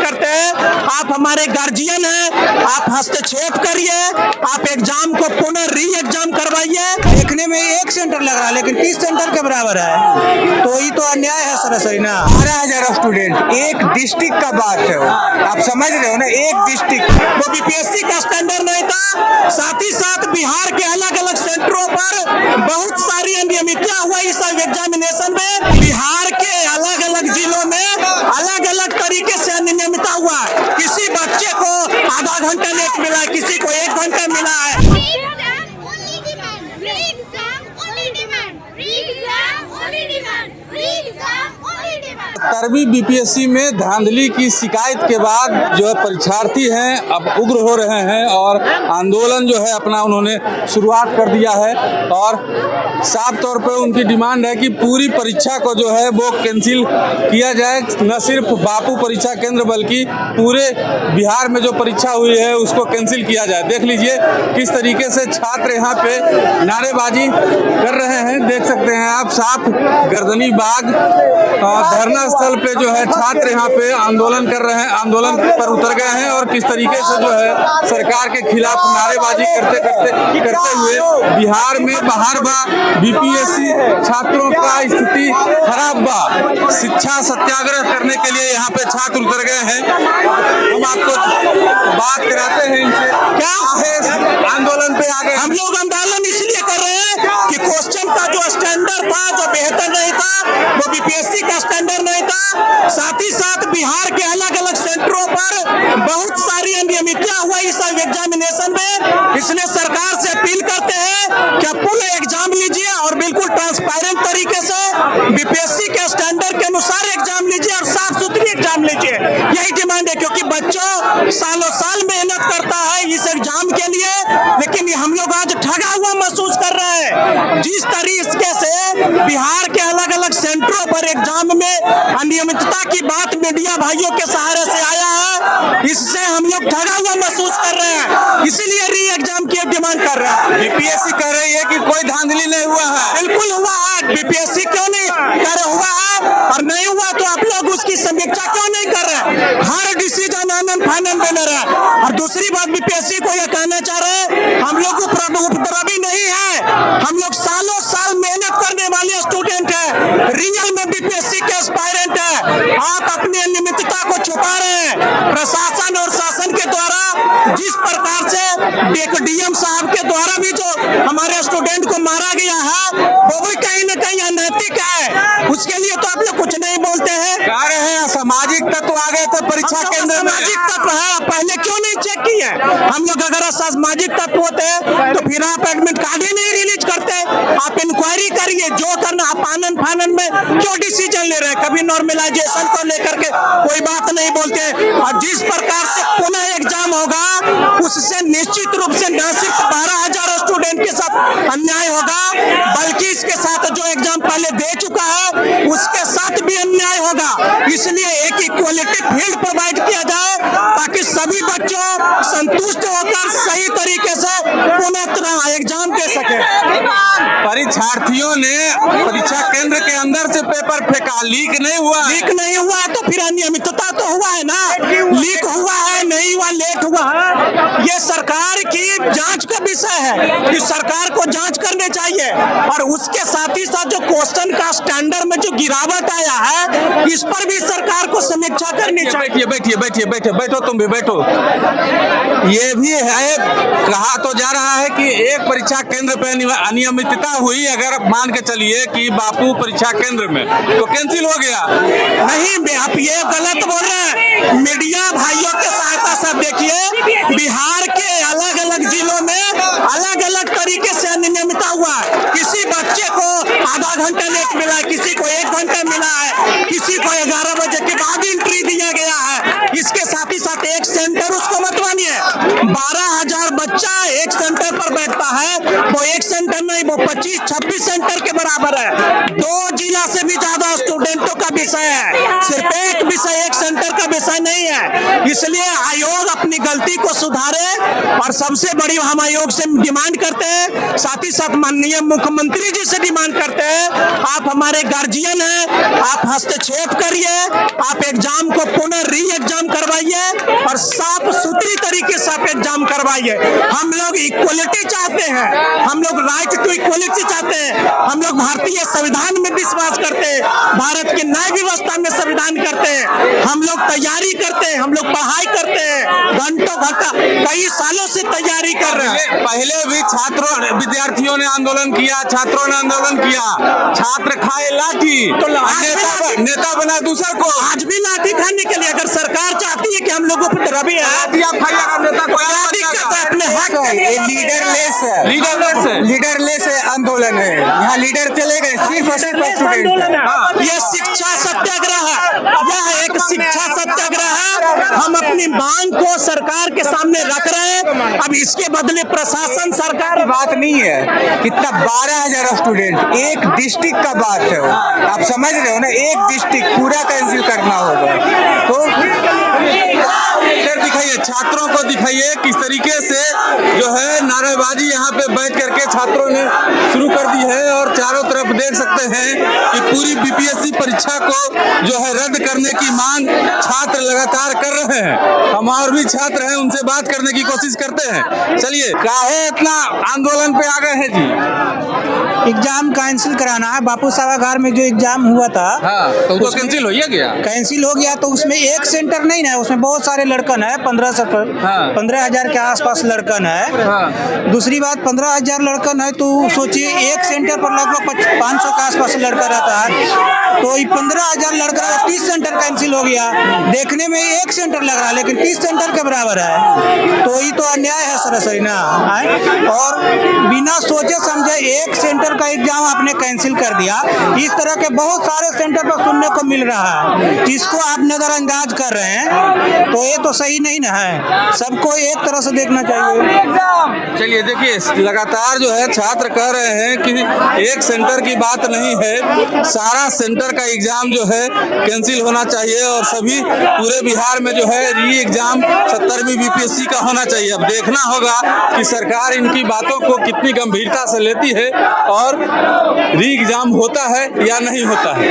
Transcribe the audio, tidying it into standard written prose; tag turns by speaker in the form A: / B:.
A: करते हैं आप हमारे गार्जियन हैं, आप हस्तक्षेप करिए, आप एग्जाम को पुनः री एग्जाम करवाइए।
B: देखने में एक सेंटर लग रहा है लेकिन 30 सेंटर के बराबर है, तो ये तो अन्याय है सरासरी ना। 12,000 स्टूडेंट एक डिस्ट्रिक्ट का बात है, आप समझ रहे हो ना, एक डिस्ट्रिक्ट।
A: वो बीपीएससी का स्टैंडर्ड नहीं था, साथ ही साथ बिहार के अलग अलग सेंटरों पर बहुत सारी अनियमितता हुआ इस एग्जामिनेशन में। बिहार के अलग अलग जिलों में अलग अलग तरीके से अनियमितता हुआ, किसी बच्चे को आधा घंटा लेट मिला है, किसी को 1 घंटा मिला है।
C: तरवी बीपीएससी में धांधली की शिकायत के बाद जो है परीक्षार्थी हैं अब उग्र हो रहे हैं और आंदोलन जो है अपना उन्होंने शुरुआत कर दिया है और साफ तौर पे उनकी डिमांड है कि पूरी परीक्षा को जो है वो कैंसिल किया जाए। न सिर्फ बापू परीक्षा केंद्र बल्कि पूरे बिहार में जो परीक्षा हुई है उसको कैंसिल किया जाए। देख लीजिए किस तरीके से छात्र यहाँ पे नारेबाजी कर रहे हैं, देख सकते हैं आप, साफ गर्दनी बाग धरना स्थल पे जो है छात्र यहाँ पे आंदोलन कर रहे हैं, आंदोलन पर उतर गए हैं और किस तरीके से जो है सरकार के खिलाफ नारेबाजी करते हुए बिहार में बाहर बा बीपीएससी छात्रों का स्थिति खराब बा। शिक्षा सत्याग्रह करने के लिए यहाँ पे छात्र उतर गए हैं। हम आपको बात कराते हैं इनसे, क्या है आंदोलन पे आगे।
A: हम लोग आंदोलन इसलिए कर रहे हैं कि क्वेश्चन का जो स्टैंडर्ड था जो बेहतर नहीं था, वो बीपीएससी का स्टैंडर्ड नहीं था, साथ ही साथ बिहार के अलग अलग सेंटरों पर बहुत सारी अनियमितता हुआ इस एग्जामिनेशन में। इसलिए सरकार से अपील करते हैं कि पूरा एग्जाम लीजिए और बिल्कुल ट्रांसपेरेंट तरीके से बीपीएससी के स्टैंडर्ड के अनुसार एग्जाम लीजिए और साफ सुथरी एग्जाम लीजिए। यही डिमांड है, क्योंकि बच्चों सालों साल मेहनत करता है इस एग्जाम के लिए, लेकिन हम लोग आज ठगा हुआ महसूस कर रहे हैं। जिस तरीके से बिहार के अलग अलग सेंटरों पर एग्जाम में अनियमितता की बात मीडिया भाइयों के सहारे से आया है, इससे हम लोग ठगा हुआ महसूस कर रहे हैं, इसीलिए री एग्जाम की डिमांड कर रहे हैं।
C: बीपीएससी कह रही है कि कोई धांधली नहीं हुआ है।
A: बिल्कुल हुआ है, बीपीएससी क्यों नहीं कर हुआ है, और नहीं हुआ तो आप लोग उसकी समीक्षा क्यों नहीं कर रहे? हर डिसीजन आनंद फानंद बन रहा है। और दूसरी बात, बीपीएससी को यह कहना चाह रहे हैं हम लोग उपद्रवी नहीं है, हम लोग सालों साल मेहनत करने वाले स्टूडेंट है, रियल में बीपीएससी के एस्पायरेंट है। आप अपनी अनियमितता को छुपा रहे हैं। प्रशासन और शासन के द्वारा जिस प्रकार से डीएम साहब के द्वारा भी जो हमारे स्टूडेंट को मारा गया है वो भी कहीं न कहीं अनैतिक है, उसके लिए तो आप लोग कुछ नहीं बोलते हैं।
C: कह रहे हैं सामाजिक तत्व आ गए थे परीक्षा केंद्र में।
A: सामाजिक तत्व है, पहले क्यों नहीं चेक किए? हम लोग अगर सामाजिक तत्व होते तो फिर आप एडमिट कार्ड ही नहीं रिलीज करते। आप इंक्वायरी करिए, जो करना। आप आनंद फानंद में क्यों डिसीजन ले रहे हैं? कभी नॉर्मलाइजेशन को लेकर के कोई बात नहीं बोलते। और जिस प्रकार से पुनः एग्जाम होगा उससे निश्चित रूप से न सिर्फ 12,000 स्टूडेंट के साथ अन्याय होगा, बल्कि इसके साथ जो एग्जाम पहले दे चुका है उसके साथ भी अन्याय होगा। इसलिए एक इक्वलिटी फील्ड प्रोवाइड किया जाए ताकि सभी बच्चों संतुष्ट होकर सही तरीके से पुनः एग्जाम दे सके।
C: परीक्षार्थियों ने परीक्षा केंद्र के अंदर से पेपर फेंका, लीक नहीं हुआ।
A: लीक नहीं हुआ तो फिर अनियमितता तो हुआ है ना। लीक हुआ है, नहीं हुआ, लेट हुआ है, ये सरकार की जांच का विषय है कि सरकार को जांच करने चाहिए। और उसके साथ ही साथ जो क्वेश्चन का स्टैंडर्ड में जो गिरावट आया है इस पर भी सरकार को समीक्षा करनी चाहिए।
C: बैठो तुम भी बैठो। ये भी है, कहा तो जा रहा है कि एक परीक्षा केंद्र पे अनियमितता हुई, अगर मान के चलिए कि बापू परीक्षा केंद्र में, तो कैंसिल हो गया।
A: नहीं, आप ये गलत बोल रहे हैं। मीडिया भाइयों के सहायता से देखिए, बिहार के अलग अलग जिलों में अलग अलग तरीके से अनियमितता हुआ, किसी बच्चे को आधा घंटा लेट मिला है, किसी को 1 घंटा मिला है, किसी को 11 बजे के बाद एंट्री दिया गया है। इसके साथ ही साथ एक सेंटर, उसको मत मानिए, 12,000 बच्चा एक सेंटर पर बैठता है, वो एक सेंटर नहीं, वो 25-26 सेंटर के बराबर है। 2 जिला से भी ज्यादा स्टूडेंटों का विषय है, सिर्फ एक विषय, एक सेंटर का विषय नहीं है। इसलिए आयोग अपनी गलती को सुधारे और सबसे बड़ी हम आयोग से डिमांड करते हैं, साथ ही साथ माननीय मुख्यमंत्री जी से डिमांड करते हैं, आप हमारे गार्जियन हैं, आप हस्तक्षेप करिए, आप एग्जाम को पुनः री एग्जाम करवाइए। और साफ सुथरी तरीके से आप एग्जाम करवाइए। हम लोग इक्वलिटी चाहते हैं, हम लोग राइट टू इक्वलिटी चाहते हैं, हम लोग भारतीय संविधान में विश्वास करते हैं, भारत के न्याय व्यवस्था में संविधान करते हैं, हम लोग तैयारी करते हैं, हम लोग पढ़ाई करते हैं, घंटों घंटा कई सालों से तैयारी कर रहे हैं।
C: पहले भी छात्रों विद्यार्थियों ने आंदोलन किया, छात्रों ने आंदोलन किया, छात्र खाए लाठी तो नेता बना दूसरा को।
A: आज भी लाठी खाने के लिए अगर सरकार चाहती है कि हम लोगों पर रवि
C: नेता को
A: अपने हक
B: ये लीडरलेस आंदोलन है। यहाँ लीडर चले गए, सिर्फ स्टूडेंट।
A: ये शिक्षा सत्याग्रह है, यह एक शिक्षा सत्याग्रह है। हम अपनी मांग को सरकार के सामने रख रहे हैं। अब इसके बदले प्रशासन सरकार
B: बात नहीं है, कितना 12,000 स्टूडेंट एक डिस्ट्रिक्ट का बात है। आप समझ रहे हो ना, एक डिस्ट्रिक्ट पूरा कैंसिल करना होगा। तो
C: दिखाइए, छात्रों को दिखाइए किस तरीके से जो है नारेबाजी यहाँ पे बैठ करके छात्रों ने शुरू कर दी है। और चारों तरफ देख सकते हैं कि पूरी बीपीएससी परीक्षा को जो है रद्द करने की मांग छात्र लगातार कर रहे हैं। हम और भी छात्र हैं, उनसे बात करने की कोशिश करते हैं। चलिए, काहे इतना आंदोलन पे आ गए हैं जी?
B: एग्जाम कैंसिल कराना है। बापू सभागार में जो एग्जाम हुआ था,
C: हाँ, तो कैंसिल हो गया।
B: कैंसिल हो गया तो उसमें एक सेंटर नहीं ना है, उसमें बहुत सारे लड़कन है। 15,000 के आसपास लड़कन है।
C: हाँ।
B: दूसरी बात, 15,000 लड़कन है तो सोचिए एक सेंटर पर लगभग 500 के आसपास लड़का रहता है। तो 15,000 लड़का 30 सेंटर कैंसिल हो गया। देखने में एक सेंटर लग रहा है लेकिन 30 सेंटर के बराबर है। तो ये तो अन्याय है सरासरी ना। और बिना सोचे समझे एक सेंटर का एग्जाम आपने कैंसिल कर दिया। इस तरह के बहुत सारे सेंटर पर सुनने को मिल रहा है, जिसको आप नजरअंदाज कर रहे हैं। तो ये तो सही नहीं ना है, सबको एक तरह से देखना चाहिए।
C: चलिए देखिए, लगातार जो है छात्र कह रहे हैं कि एक सेंटर की बात नहीं है, सारा सेंटर का एग्जाम जो है कैंसिल होना चाहिए और सभी पूरे बिहार में जो है री एग्जाम 70वीं बीपीएससी का होना चाहिए। अब देखना होगा कि सरकार इनकी बातों को कितनी गंभीरता से लेती है और री एग्जाम होता है या नहीं होता है।